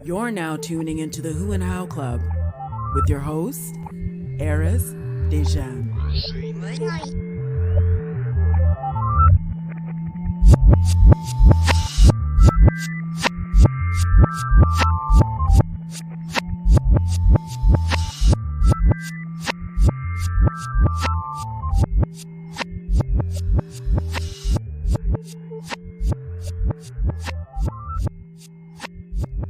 You're now tuning into the Who and How Club with your host, Eris Dejan.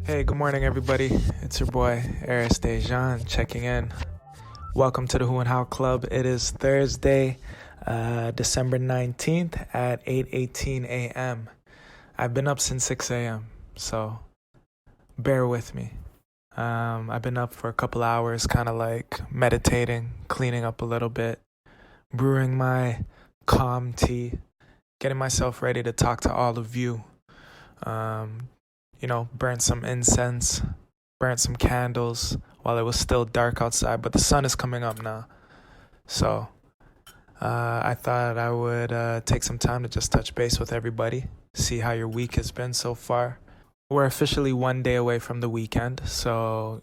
Hey, good morning, everybody. It's your boy, Eris Dejan, checking in. Welcome to the Who and How Club. It is Thursday, December 19th at 8:18 a.m. I've been up since 6 a.m., so bear with me. I've been up for a couple hours, kind of like meditating, cleaning up a little bit, brewing my calm tea, getting myself ready to talk to all of you. Burnt some incense, burnt some candles while it was still dark outside, but the sun is coming up now. So I thought I would take some time to just touch base with everybody, see how your week has been so far. We're officially one day away from the weekend, so,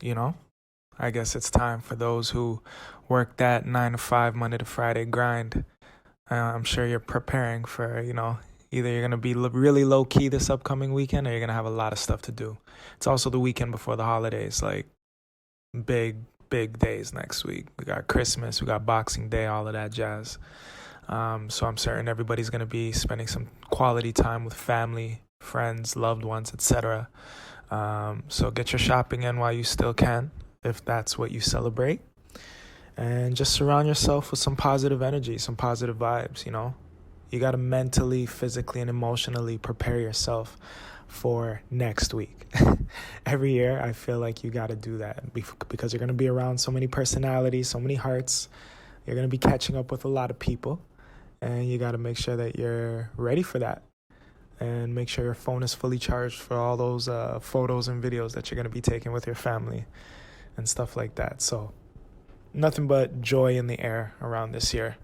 I guess it's time for those who work that 9 to 5, Monday to Friday grind. I'm sure you're preparing for, either you're going to be really low-key this upcoming weekend or you're going to have a lot of stuff to do. It's also the weekend before the holidays, like big days next week. We got Christmas, we got Boxing Day, all of that jazz. So I'm certain everybody's going to be spending some quality time with family, friends, loved ones, etc. So get your shopping in while you still can, if that's what you celebrate. And just surround yourself with some positive energy, some positive vibes, You got to mentally, physically, and emotionally prepare yourself for next week. Every year, I feel like you got to do that because you're going to be around so many personalities, so many hearts. You're going to be catching up with a lot of people, and you got to make sure that you're ready for that. And make sure your phone is fully charged for all those photos and videos that you're going to be taking with your family and stuff like that. So nothing but joy in the air around this year.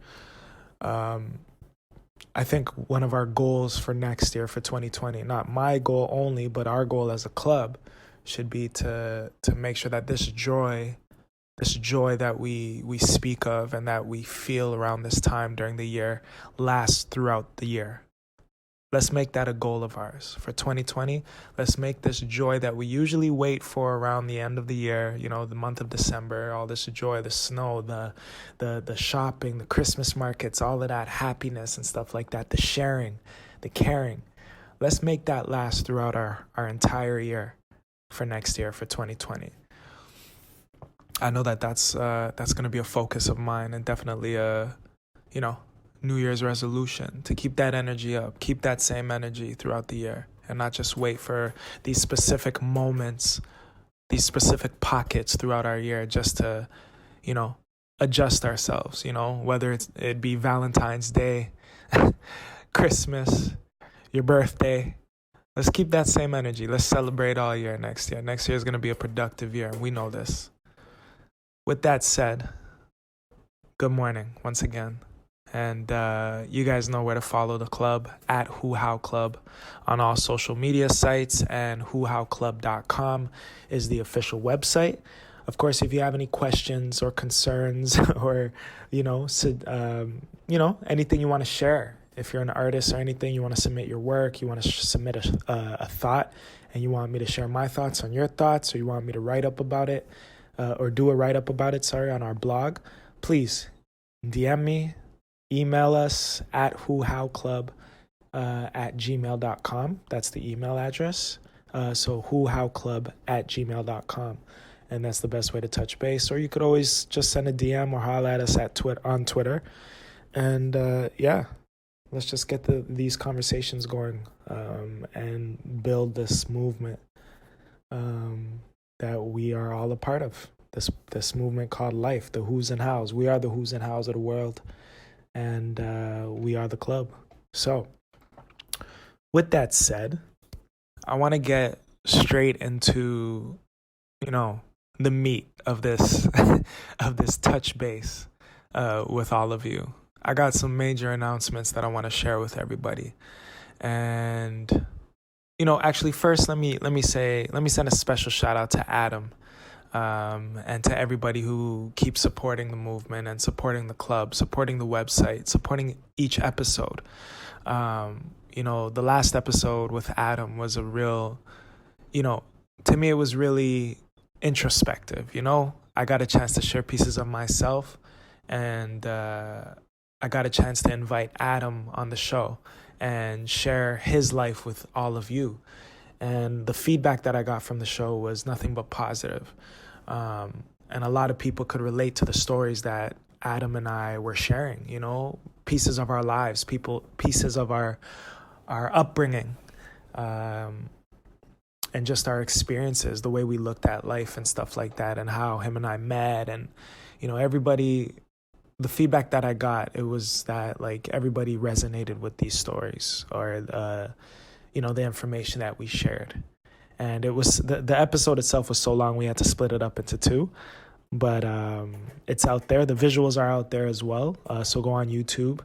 I think one of our goals for next year, for 2020, not my goal only, but our goal as a club, should be to make sure that this joy that we speak of and that we feel around this time during the year lasts throughout the year. Let's make that a goal of ours for 2020. Let's make this joy that we usually wait for around the end of the year, the month of December, all this joy, the snow, the shopping, the Christmas markets, all of that happiness and stuff like that, the sharing, the caring. Let's make that last throughout our entire year for next year, for 2020. I know that's going to be a focus of mine and definitely New Year's resolution to keep that energy up, keep that same energy throughout the year and not just wait for these specific moments, these specific pockets throughout our year just to, adjust ourselves, whether it be Valentine's Day, Christmas, your birthday. Let's keep that same energy. Let's celebrate all year next year. Next year is going to be a productive year. We know this. With that said, good morning once again. And you guys know where to follow the club at Who How Club on all social media sites, and whohowclub.com is the official website. Of course, if you have any questions or concerns or, anything you want to share, if you're an artist or anything, you want to submit your work, you want to submit a thought, and you want me to share my thoughts on your thoughts, or you want me to write up about it, or do a write-up about it, on our blog, please DM me. Email us at whohowclub at gmail.com. That's the email address. So whohowclub at gmail.com. And that's the best way to touch base. Or you could always just send a DM or holler at us on Twitter. And let's just get these conversations going and build this movement that we are all a part of. This movement called life, the who's and how's. We are the who's and how's of the world. And we are the club. So, with that said, I want to get straight into, the meat of this touch base with all of you. I got some major announcements that I want to share with everybody, and Actually, first let me send a special shout out to Adam, and to everybody who keeps supporting the movement and supporting the club, supporting the website, supporting each episode. The last episode with Adam was a real, to me, it was really introspective. I got a chance to share pieces of myself, and I got a chance to invite Adam on the show and share his life with all of you. And the feedback that I got from the show was nothing but positive. And a lot of people could relate to the stories that Adam and I were sharing, pieces of our lives, pieces of our upbringing, and just our experiences, the way we looked at life and stuff like that, and how him and I met. And, everybody, the feedback that I got, it was that like everybody resonated with these stories, or, the information that we shared. And it was, the episode itself was so long, we had to split it up into two. But it's out there. The visuals are out there as well. So go on YouTube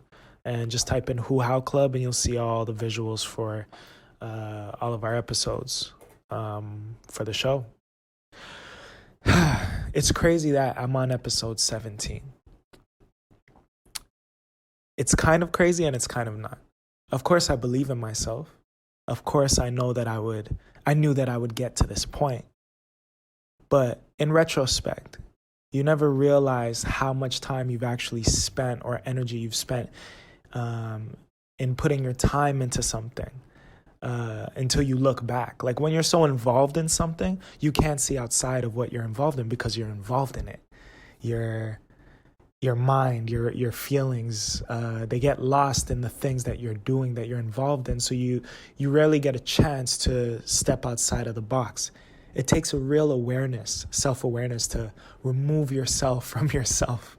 and just type in Who How Club, and you'll see all the visuals for all of our episodes for the show. It's crazy that I'm on episode 17. It's kind of crazy and it's kind of not. Of course, I believe in myself. Of course, I knew that I would get to this point. But in retrospect, you never realize how much time you've actually spent, or energy you've spent in putting your time into something until you look back. Like when you're so involved in something, you can't see outside of what you're involved in because you're involved in it. Your mind, your feelings, they get lost in the things that you're doing, that you're involved in. So you rarely get a chance to step outside of the box. It takes a real awareness, self-awareness, to remove yourself from yourself,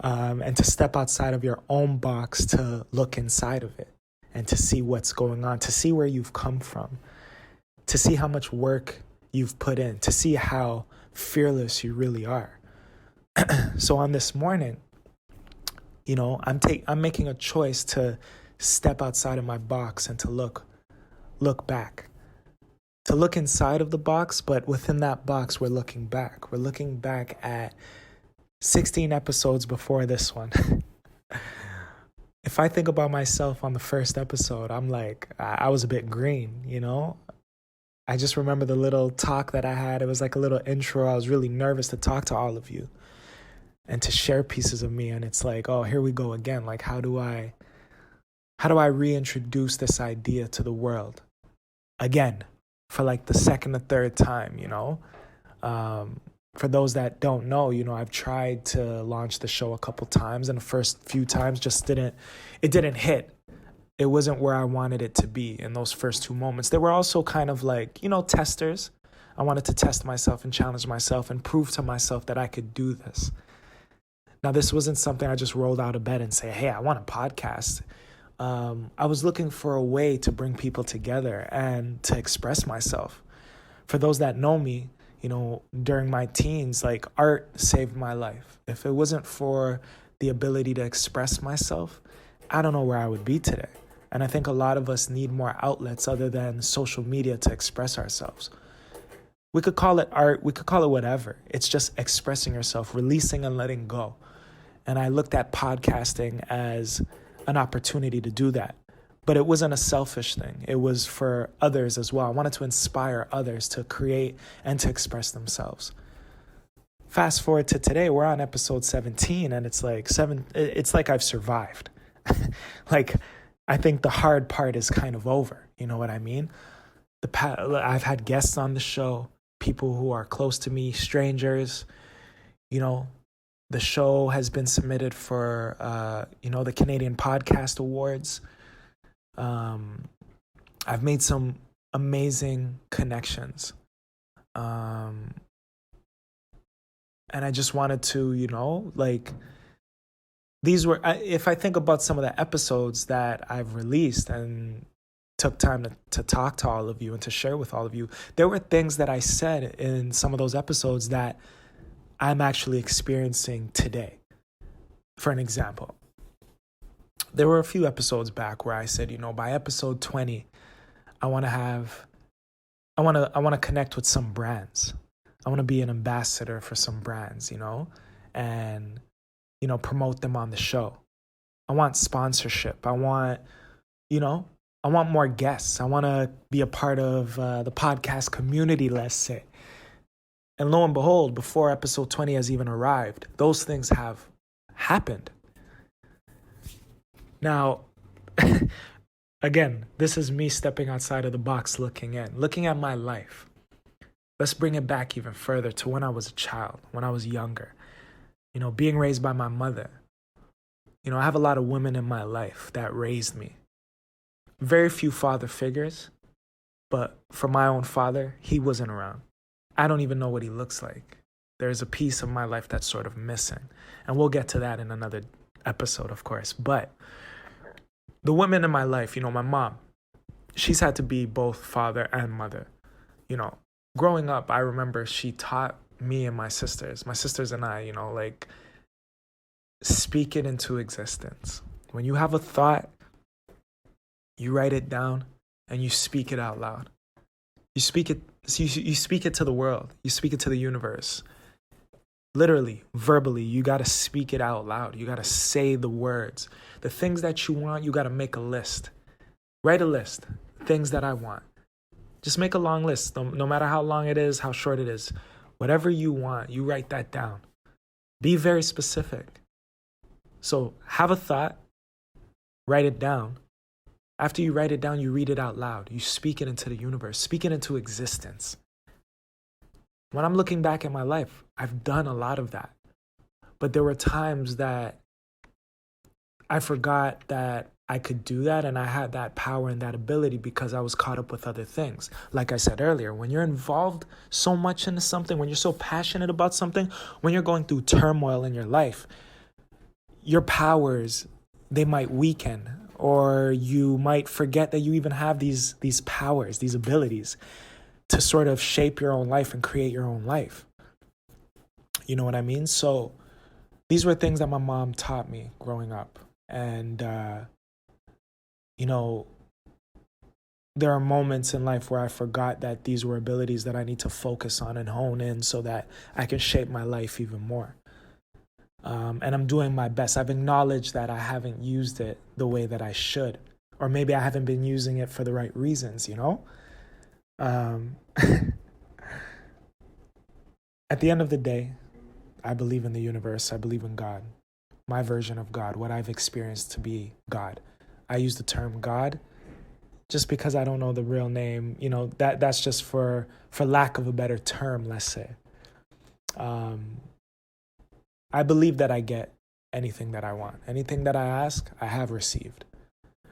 and to step outside of your own box, to look inside of it and to see what's going on, to see where you've come from, to see how much work you've put in, to see how fearless you really are. So on this morning, I'm making a choice to step outside of my box and to look back. To look inside of the box, but within that box, we're looking back. We're looking back at 16 episodes before this one. If I think about myself on the first episode, I'm like, I was a bit green, I just remember the little talk that I had. It was like a little intro. I was really nervous to talk to all of you and to share pieces of me. And it's like, oh, here we go again. Like, how do I reintroduce this idea to the world again? For like the second or third time, For those that don't know, I've tried to launch the show a couple times, and the first few times just didn't hit. It wasn't where I wanted it to be in those first two moments. They were also kind of like, testers. I wanted to test myself and challenge myself and prove to myself that I could do this. Now, this wasn't something I just rolled out of bed and say, hey, I want a podcast. I was looking for a way to bring people together and to express myself. For those that know me, during my teens, like, art saved my life. If it wasn't for the ability to express myself, I don't know where I would be today. And I think a lot of us need more outlets other than social media to express ourselves. We could call it art, we could call it whatever. It's just expressing yourself, releasing and letting go. And I looked at podcasting as an opportunity to do that. But it wasn't a selfish thing. It was for others as well. I wanted to inspire others to create and to express themselves. Fast forward to today, we're on episode 17, and it's like I've survived. Like, I think the hard part is kind of over. You know what I mean? I've had guests on the show, people who are close to me, strangers. The show has been submitted for, the Canadian Podcast Awards. I've made some amazing connections. And I just wanted to, these were, if I think about some of the episodes that I've released and took time to talk to all of you and to share with all of you, there were things that I said in some of those episodes that I'm actually experiencing today. For an example, there were a few episodes back where I said, by episode 20, I want to have I want to connect with some brands. I want to be an ambassador for some brands, and promote them on the show. I want sponsorship. You know, I want more guests. I want to be a part of the podcast community, let's say. And lo and behold, before episode 20 has even arrived, those things have happened. Now, again, this is me stepping outside of the box, looking at my life. Let's bring it back even further to when I was a child, when I was younger. Being raised by my mother. I have a lot of women in my life that raised me. Very few father figures, but for my own father, he wasn't around. I don't even know what he looks like. There's a piece of my life that's sort of missing. And we'll get to that in another episode, of course. But the women in my life, my mom, she's had to be both father and mother. Growing up, I remember she taught me and my sisters and I, speak it into existence. When you have a thought, you write it down and you speak it out loud. You speak it to the world. You speak it to the universe. Literally, verbally, you got to speak it out loud. You got to say the words. The things that you want, you got to make a list. Write a list. Things that I want. Just make a long list. No matter how long it is, how short it is. Whatever you want, you write that down. Be very specific. So have a thought. Write it down. After you write it down, you read it out loud. You speak it into the universe. Speak it into existence. When I'm looking back at my life, I've done a lot of that. But there were times that I forgot that I could do that and I had that power and that ability because I was caught up with other things. Like I said earlier, when you're involved so much into something, when you're so passionate about something, when you're going through turmoil in your life, your powers, they might weaken, or you might forget that you even have these powers, these abilities to sort of shape your own life and create your own life. You know what I mean? So these were things that my mom taught me growing up. And, there are moments in life where I forgot that these were abilities that I need to focus on and hone in so that I can shape my life even more. And I'm doing my best. I've acknowledged that I haven't used it the way that I should, or maybe I haven't been using it for the right reasons, At the end of the day, I believe in the universe. I believe in God, my version of God, what I've experienced to be God. I use the term God just because I don't know the real name. That's just for lack of a better term, let's say. I believe that I get anything that I want. Anything that I ask, I have received.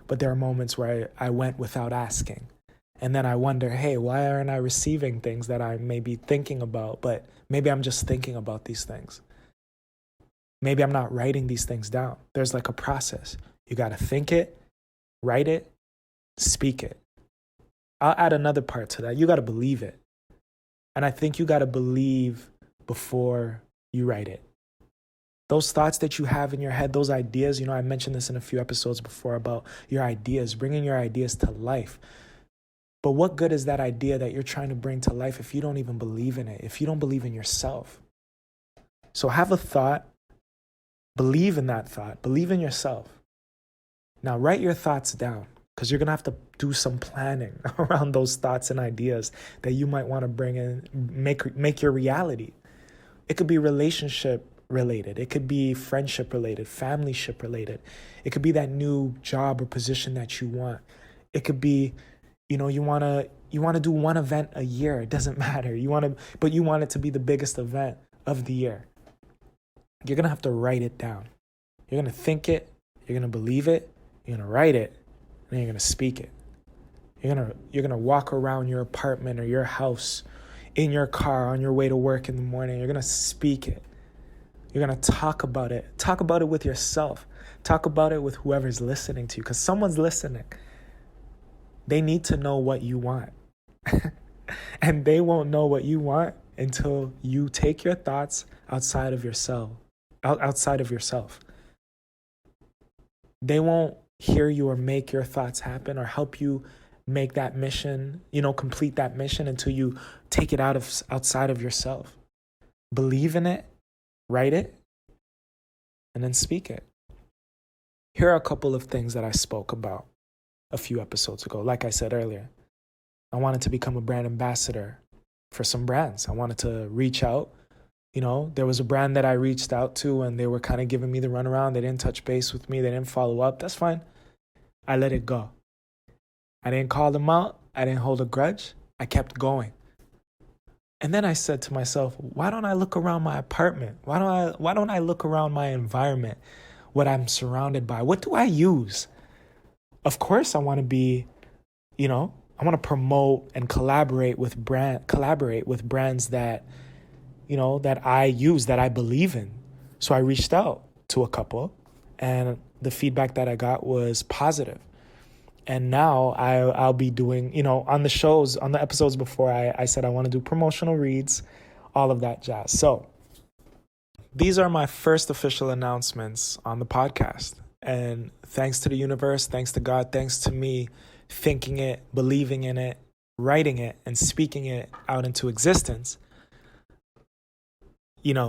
But there are moments where I went without asking. And then I wonder, hey, why aren't I receiving things that I may be thinking about? But maybe I'm just thinking about these things. Maybe I'm not writing these things down. There's like a process. You got to think it, write it, speak it. I'll add another part to that. You got to believe it. And I think you got to believe before you write it. Those thoughts that you have in your head, those ideas, I mentioned this in a few episodes before about your ideas, bringing your ideas to life. But what good is that idea that you're trying to bring to life if you don't even believe in it, if you don't believe in yourself? So have a thought, believe in that thought, believe in yourself. Now write your thoughts down because you're going to have to do some planning around those thoughts and ideas that you might want to bring in, make your reality. It could be relationship related. It could be friendship related, familyship related. It could be that new job or position that you want. It could be, you want to do one event a year. It doesn't matter. But you want it to be the biggest event of the year. You're going to have to write it down. You're going to think it, you're going to believe it, you're going to write it, and then you're going to speak it. You're going to walk around your apartment or your house, in your car, on your way to work in the morning. You're going to speak it. You're going to talk about it. Talk about it with yourself. Talk about it with whoever's listening to you, because someone's listening. They need to know what you want. And they won't know what you want until you take your thoughts outside of yourself. They won't hear you or make your thoughts happen or help you make that mission, complete that mission until you take it outside of yourself. Believe in it, write it, and then speak it. Here are a couple of things that I spoke about a few episodes ago. Like I said earlier, I wanted to become a brand ambassador for some brands. I wanted to reach out. There was a brand that I reached out to and they were kind of giving me the runaround. They didn't touch base with me. They didn't follow up. That's fine. I let it go. I didn't call them out. I didn't hold a grudge. I kept going. And then I said to myself, why don't I look around my apartment? Why don't I look around my environment, what I'm surrounded by? What do I use? Of course, I want to be, I want to promote and collaborate with brands that, that I use, that I believe in. So I reached out to a couple and the feedback that I got was positive. And now I'll be doing, on the episodes before, I said I want to do promotional reads, all of that jazz. So these are my first official announcements on the podcast. And thanks to the universe, thanks to God, thanks to me thinking it, believing in it, writing it, and speaking it out into existence,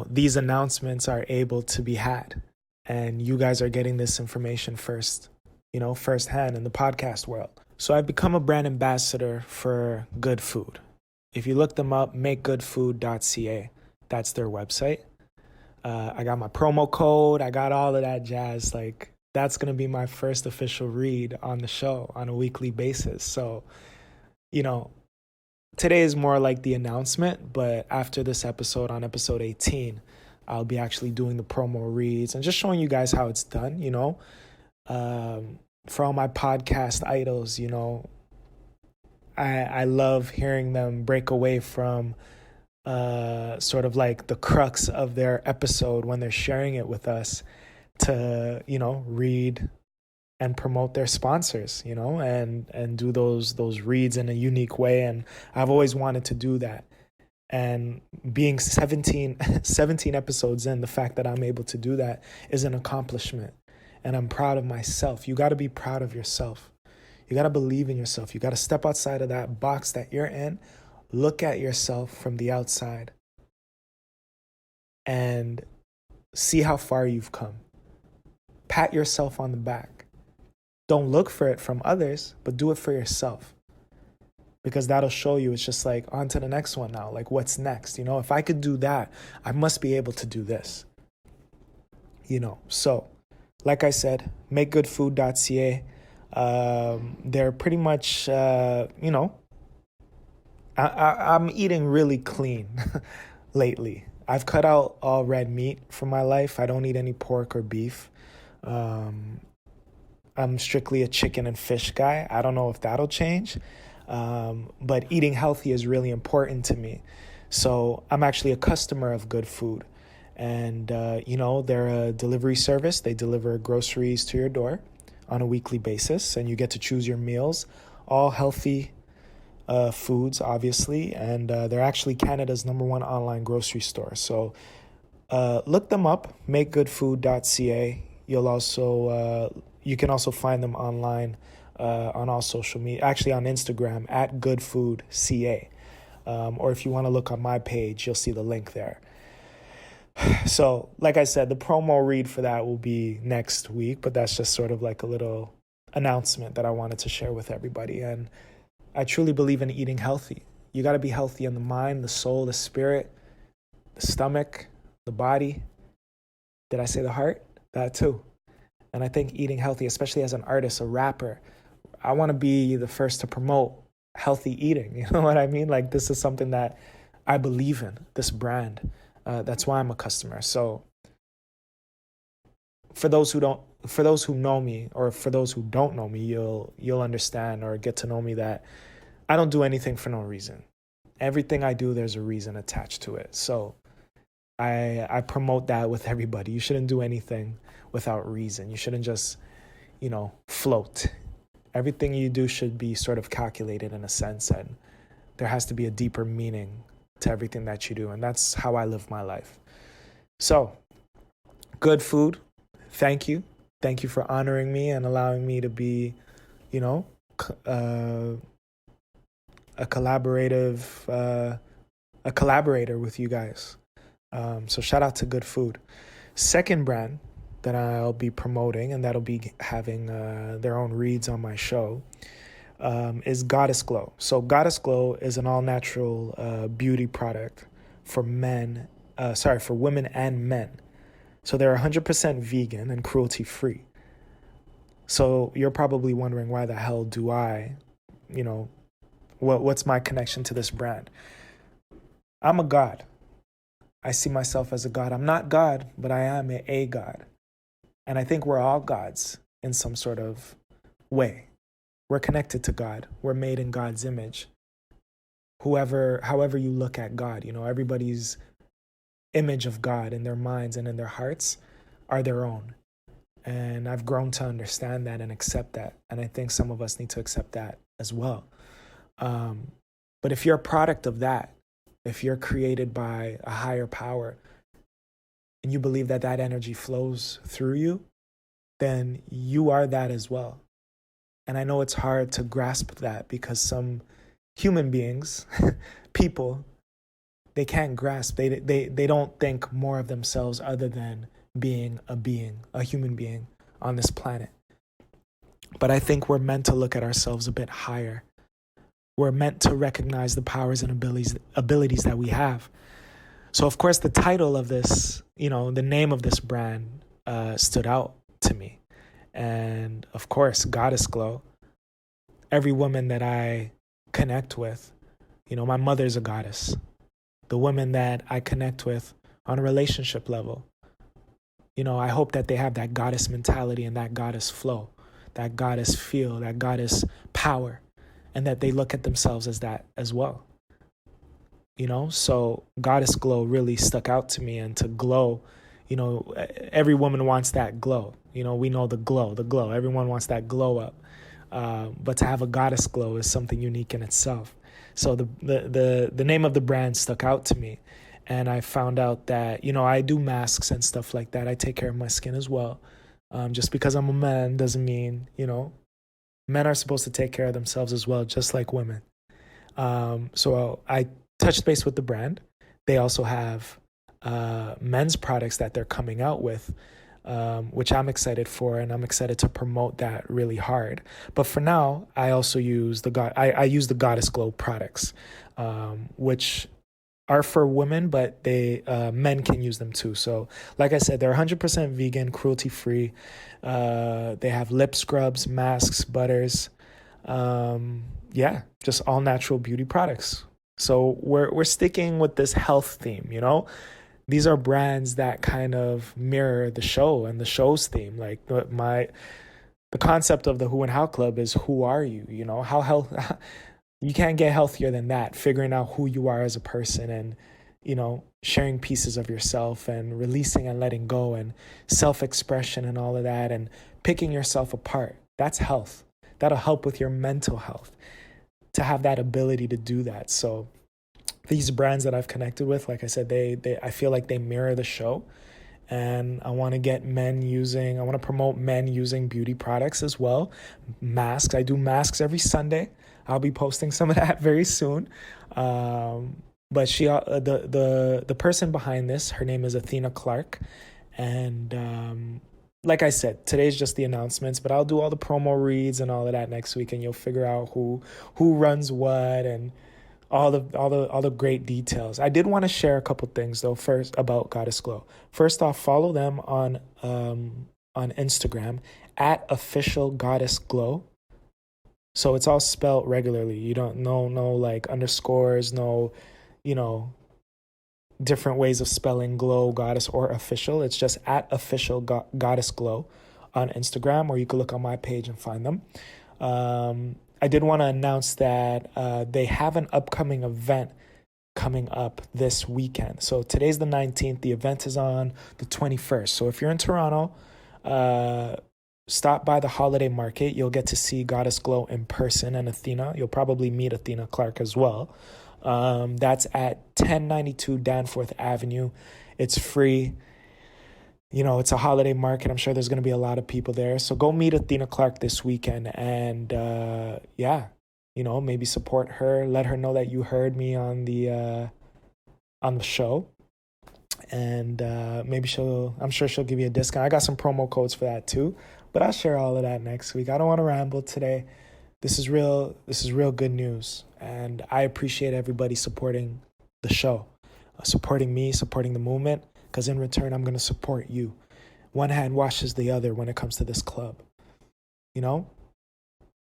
these announcements are able to be had. And you guys are getting this information firsthand in the podcast world. So I've become a brand ambassador for Good Food. If you look them up, makegoodfood.ca. That's their website. I got my promo code. I got all of that jazz. Like, that's going to be my first official read on the show on a weekly basis. So, today is more like the announcement, but after this episode, on episode 18, I'll be actually doing the promo reads and just showing you guys how it's done, for all my podcast idols, I love hearing them break away from sort of like the crux of their episode when they're sharing it with us to, read and promote their sponsors, and do those reads in a unique way. And I've always wanted to do that. And being 17 episodes in, the fact that I'm able to do that is an accomplishment. And I'm proud of myself. You got to be proud of yourself. You got to believe in yourself. You got to step outside of that box that you're in. Look at yourself from the outside and see how far you've come. Pat yourself on the back. Don't look for it from others, but do it for yourself. Because that'll show you it's just like on to the next one now. Like, what's next? If I could do that, I must be able to do this. So like I said, makegoodfood.ca. They're pretty much, I'm eating really clean lately. I've cut out all red meat from my life. I don't eat any pork or beef. I'm strictly a chicken and fish guy. I don't know if that'll change. But eating healthy is really important to me. So I'm actually a customer of Good Food. And, they're a delivery service. They deliver groceries to your door on a weekly basis. And you get to choose your meals, all healthy foods, obviously. And they're actually Canada's #1 online grocery store. So look them up, makegoodfood.ca. You can also find them online on all social media, actually on Instagram at goodfoodca. Or if you want to look on my page, you'll see the link there. So, like I said, the promo read for that will be next week, but that's just sort of like a little announcement that I wanted to share with everybody. And I truly believe in eating healthy. You got to be healthy in the mind, the soul, the spirit, the stomach, the body. Did I say the heart? That too. And I think eating healthy, especially as an artist, a rapper, I want to be the first to promote healthy eating. You know what I mean? Like, this is something that I believe in, this brand. That's why I'm a customer. So for those who know me, or for those who don't know me, you'll understand or get to know me that I don't do anything for no reason. Everything I do, there's a reason attached to it. So I promote that with everybody. You shouldn't do anything without reason. You shouldn't just, float. Everything you do should be sort of calculated in a sense, and there has to be a deeper meaning to everything that you do. And that's how I live my life. So, Good Food, thank you. Thank you for honoring me and allowing me to be, a collaborator with you guys. So shout out to Good Food. Second brand that I'll be promoting and that'll be having their own reads on my show is Goddess Glow. So Goddess Glow is an all-natural beauty product for for women and men. So they're 100% vegan and cruelty-free. So you're probably wondering, why the hell do I, what's my connection to this brand? I'm a god. I see myself as a god. I'm not God, but I am a god. And I think we're all gods in some sort of way. We're connected to God. We're made in God's image. However you look at God, everybody's image of God in their minds and in their hearts are their own. And I've grown to understand that and accept that. And I think some of us need to accept that as well. But if you're a product of that, if you're created by a higher power and you believe that that energy flows through you, then you are that as well. And I know it's hard to grasp that because some human beings, people, they can't grasp. They don't think more of themselves other than being, a human being on this planet. But I think we're meant to look at ourselves a bit higher. We're meant to recognize the powers and abilities that we have. So, of course, the title of this, the name of this brand stood out to me. And, of course, Goddess Glow. Every woman that I connect with, my mother's a goddess. The women that I connect with on a relationship level, I hope that they have that goddess mentality and that goddess flow, that goddess feel, that goddess power, and that they look at themselves as that as well. So Goddess Glow really stuck out to me. And to glow, every woman wants that glow. We know the glow. Everyone wants that glow up. But to have a Goddess Glow is something unique in itself. So the name of the brand stuck out to me. And I found out that, I do masks and stuff like that. I take care of my skin as well. Just because I'm a man doesn't mean, men are supposed to take care of themselves as well, just like women. So I touched base with the brand. They also have men's products that they're coming out with, which I'm excited for, and I'm excited to promote that really hard. But for now, I also use I use the Goddess Glow products, which are for women, but men can use them too. So like I said, they're 100% vegan, cruelty-free. They have lip scrubs, masks, butters. Just all natural beauty products. So we're sticking with this health theme, These are brands that kind of mirror the show and the show's theme. Like the concept of the Who and How Club is, who are you? You can't get healthier than that. Figuring out who you are as a person and, sharing pieces of yourself and releasing and letting go and self-expression and all of that and picking yourself apart. That's health. That'll help with your mental health to have that ability to do that. So these brands that I've connected with, like I said, I feel like they mirror the show. And I want to promote men using beauty products as well. Masks. I do masks every Sunday. I'll be posting some of that very soon. But the person behind this, her name is Athena Clark. And like I said, today's just the announcements, but I'll do all the promo reads and all of that next week, and you'll figure out who runs what and all the great details. I did want to share a couple things though. First, about Goddess Glow. First off, follow them on Instagram at official Goddess Glow. So it's all spelled regularly. You don't no like underscores, no, different ways of spelling glow, goddess, or official. It's just at official Goddess Glow on Instagram, or you can look on my page and find them. I did want to announce that they have an upcoming event coming up this weekend. So today's the 19th. The event is on the 21st. So if you're in Toronto, stop by the holiday market. You'll get to see Goddess Glow in person and Athena. You'll probably meet Athena Clark as well. That's at 1092 Danforth Avenue. It's free. It's a holiday market. I'm sure there's going to be a lot of people there. So go meet Athena Clark this weekend. And maybe support her, let her know that you heard me on the show. And maybe I'm sure she'll give you a discount. I got some promo codes for that too, but I'll share all of that next week. I don't want to ramble today. This is real good news. And I appreciate everybody supporting the show, supporting me, supporting the movement, because in return, I'm going to support you. One hand washes the other when it comes to this club.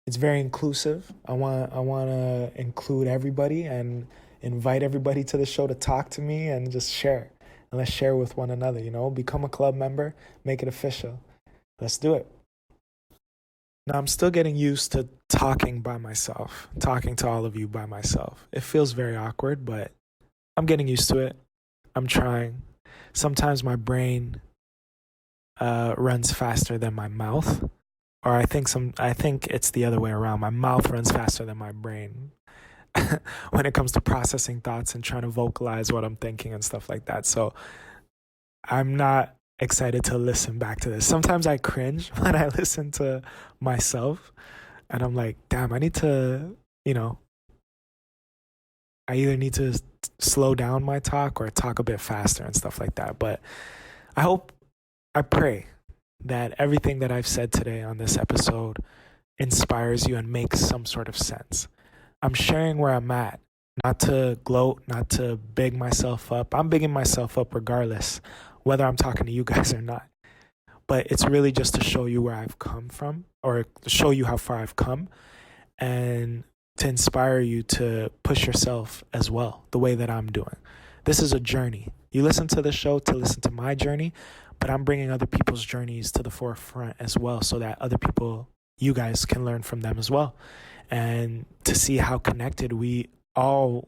It's very inclusive. I want to include everybody and invite everybody to the show to talk to me and just share. And let's share with one another, become a club member, make it official. Let's do it. Now, I'm still getting used to talking by myself, talking to all of you by myself. It feels very awkward, but I'm getting used to it. I'm trying. Sometimes my brain runs faster than my mouth, or I think it's the other way around. My mouth runs faster than my brain when it comes to processing thoughts and trying to vocalize what I'm thinking and stuff like that. So I'm not excited to listen back to this. Sometimes I cringe when I listen to myself and I'm like, damn, I need to, I either need to slow down my talk or talk a bit faster and stuff like that. But I pray that everything that I've said today on this episode inspires you and makes some sort of sense. I'm sharing where I'm at, not to gloat, not to big myself up. I'm bigging myself up regardless, whether I'm talking to you guys or not. But it's really just to show you where I've come from, or to show you how far I've come, and to inspire you to push yourself as well, the way that I'm doing. This is a journey. You listen to the show to listen to my journey, but I'm bringing other people's journeys to the forefront as well, so that other people, you guys, can learn from them as well. And to see how connected how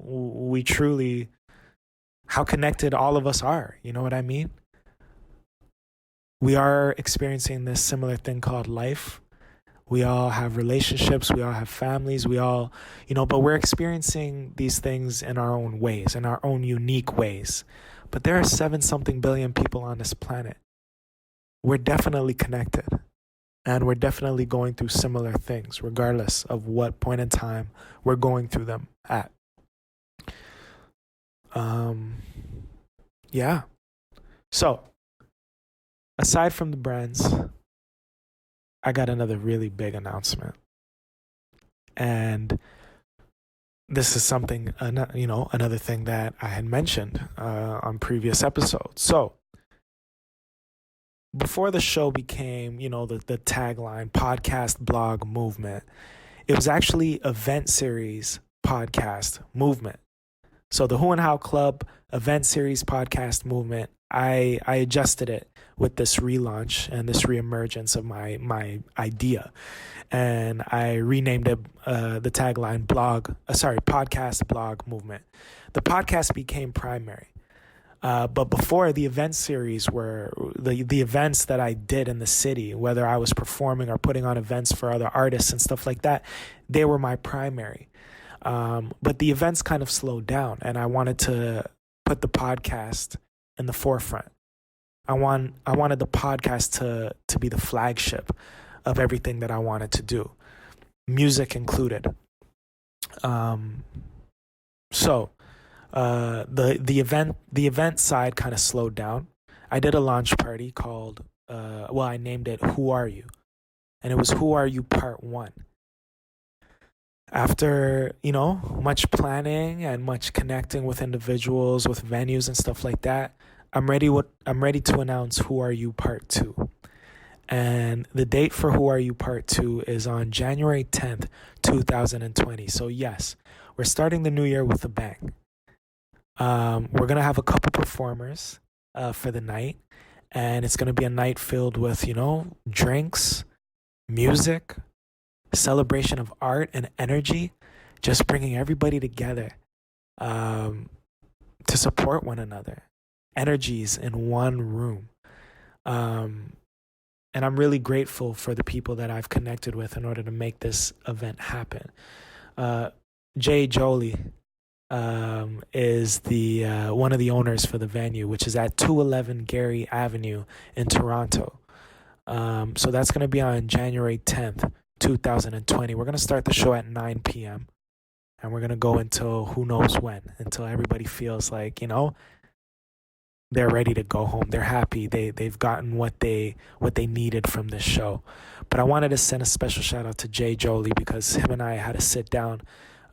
connected all of us are. You know what I mean? We are experiencing this similar thing called life. We all have relationships, we all have families, we all, but we're experiencing these things in our own ways, in our own unique ways. But there are 7-something billion people on this planet. We're definitely connected. And we're definitely going through similar things, regardless of what point in time we're going through them at. Yeah. So, aside from the brands, I got another really big announcement. And this is something, another thing that I had mentioned on previous episodes. So, before the show became, the tagline podcast blog movement, it was actually event series podcast movement. So the Who and How Club event series podcast movement, I adjusted it with this relaunch and this reemergence of my idea. And I renamed it the tagline podcast blog movement. The podcast became primary. But before, the event series were the events that I did in the city, whether I was performing or putting on events for other artists and stuff like that, they were my primary. But the events kind of slowed down, and I wanted to put the podcast in the forefront. I wanted the podcast to be the flagship of everything that I wanted to do, music included. So the event side kind of slowed down. I did a launch party called I named it Who Are You? And it was Who Are You Part 1. After, much planning and much connecting with individuals, with venues and stuff like that, I'm ready to announce Who Are You Part 2. And the date for Who Are You Part 2 is on January 10th, 2020. So yes, we're starting the new year with a bang. We're going to have a couple performers for the night, and it's going to be a night filled with, drinks, music, celebration of art and energy, just bringing everybody together to support one another, energies in one room. And I'm really grateful for the people that I've connected with in order to make this event happen. Jay Jolie is the one of the owners for the venue, which is at 211 Gary Avenue in Toronto. So that's going to be on January 10th, 2020. We're going to start the show at 9 p.m. and we're going to go until who knows when, until everybody feels like, they're ready to go home. They're happy. They've gotten what they needed from this show. But I wanted to send a special shout out to Jay Jolie because him and I had to sit down.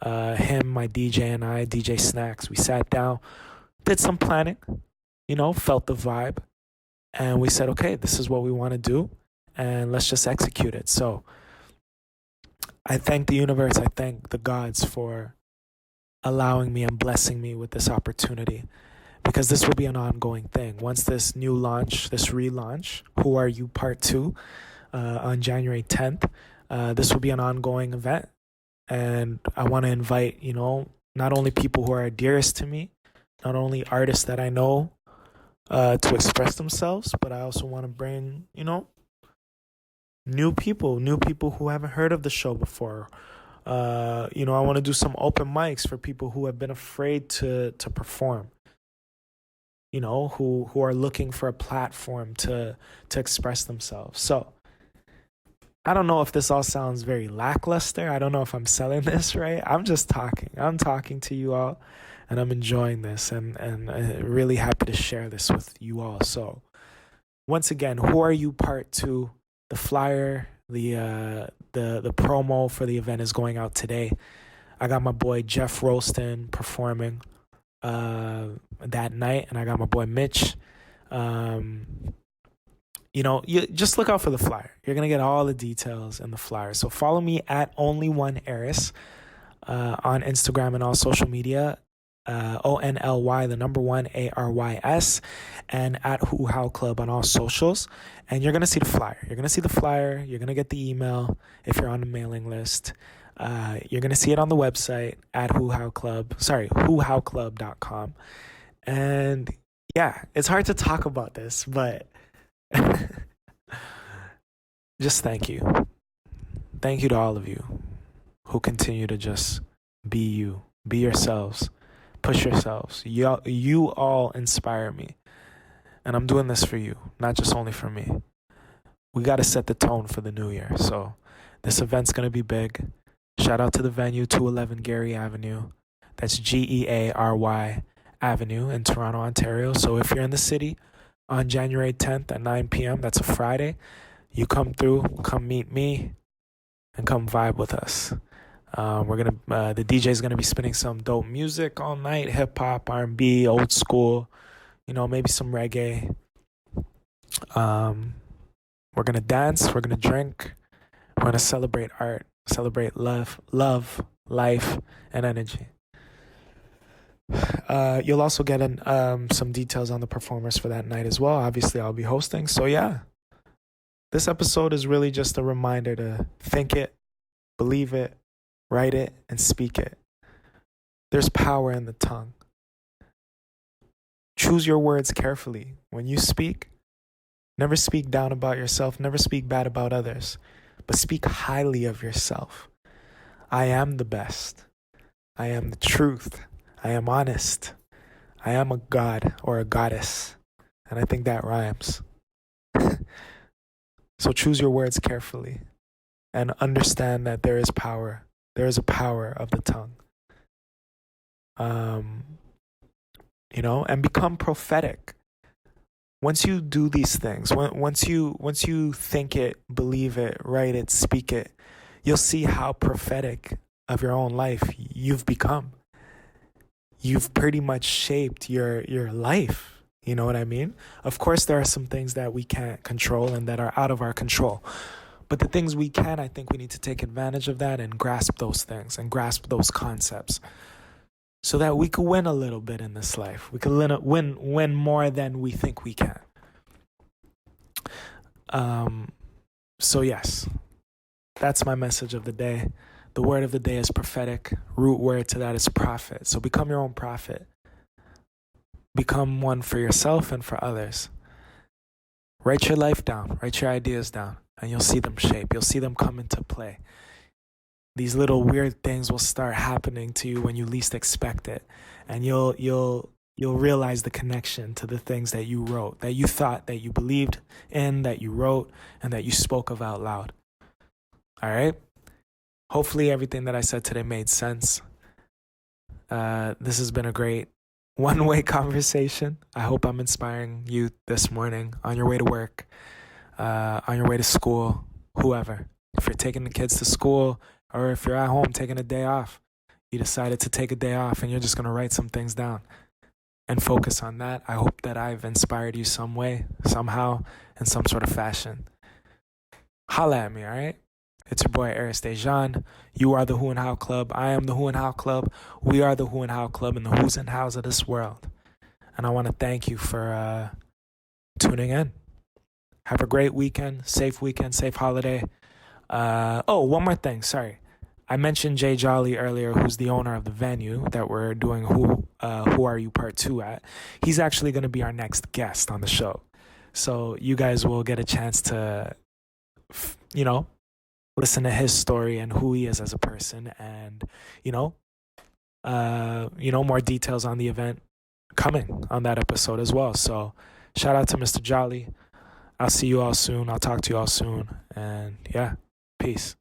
Him, my DJ, and I, DJ Snacks, we sat down, did some planning, felt the vibe, and we said, okay, this is what we want to do, and let's just execute it. So I thank the universe, I thank the gods for allowing me and blessing me with this opportunity, because this will be an ongoing thing. Once this new launch, this relaunch, Who Are You Part 2, on January 10th, this will be an ongoing event. And I want to invite, not only people who are dearest to me, not only artists that I know to express themselves, but I also want to bring, new people who haven't heard of the show before. I want to do some open mics for people who have been afraid to perform. Who are looking for a platform to express themselves. So I don't know if this all sounds very lackluster. I don't know if I'm selling this right. I'm just talking. I'm talking to you all, and I'm enjoying this, and really happy to share this with you all. So once again, Who Are You Part 2? The flyer, the promo for the event is going out today. I got my boy Jeff Rolston performing that night, and I got my boy Mitch. You just look out for the flyer. You're gonna get all the details in the flyer. So follow me at Only1Aris on Instagram and all social media. ONLY, the number 1 ARYS, and at Who How Club on all socials. And you're gonna see the flyer. You're gonna see the flyer. You're gonna get the email if you're on the mailing list. You're going to see it on the website at whowclub.com. And yeah, it's hard to talk about this, but just thank you. Thank you to all of you who continue to just be you, be yourselves, push yourselves. You all inspire me. And I'm doing this for you, not just only for me. We got to set the tone for the new year. So this event's going to be big. Shout out to the venue, 211 Gary Avenue. That's Geary Avenue in Toronto, Ontario. So if you're in the city on January 10th at 9 p.m., that's a Friday, you come through, come meet me, and come vibe with us. The DJ is gonna be spinning some dope music all night, hip hop, R&B, old school, maybe some reggae. We're gonna dance, we're gonna drink, we're gonna celebrate art. Celebrate love, life, and energy. You'll also get some details on the performers for that night as well. Obviously, I'll be hosting. So yeah, this episode is really just a reminder to think it, believe it, write it, and speak it. There's power in the tongue. Choose your words carefully. When you speak, never speak down about yourself, never speak bad about others. But speak highly of yourself. I am the best. I am the truth. I am honest. I am a god or a goddess. And I think that rhymes. So choose your words carefully and understand that there is power. There is a power of the tongue. And become prophetic. Once you do these things, once you think it, believe it, write it, speak it, you'll see how prophetic of your own life you've become. You've pretty much shaped your life. You know what I mean? Of course, there are some things that we can't control and that are out of our control. But the things we can, I think we need to take advantage of that and grasp those things and grasp those concepts, so that we could win a little bit in this life. We could win more than we think we can. So yes, that's my message of the day. The word of the day is prophetic. Root word to that is prophet. So become your own prophet. Become one for yourself and for others. Write your life down. Write your ideas down. And you'll see them shape. You'll see them come into play. These little weird things will start happening to you when you least expect it. And you'll realize the connection to the things that you wrote, that you thought, that you believed in, that you wrote, and that you spoke of out loud. All right. Hopefully everything that I said today made sense. This has been a great one-way conversation. I hope I'm inspiring you this morning on your way to work, on your way to school, whoever. If you're taking the kids to school or if you're at home taking a day off, you decided to take a day off and you're just going to write some things down and focus on that. I hope that I've inspired you some way, somehow, in some sort of fashion. Holla at me, all right? It's your boy, Aris Dejan. You are the Who and How Club. I am the Who and How Club. We are the Who and How Club and the Who's and How's of this world. And I want to thank you for tuning in. Have a great weekend, safe holiday. One more thing, sorry. I mentioned Jay Jolly earlier, who's the owner of the venue that we're doing Who Are You Part 2 at. He's actually going to be our next guest on the show. So you guys will get a chance to, listen to his story and who he is as a person and, more details on the event coming on that episode as well. So shout out to Mr. Jolly. I'll see you all soon. I'll talk to you all soon. And yeah, peace.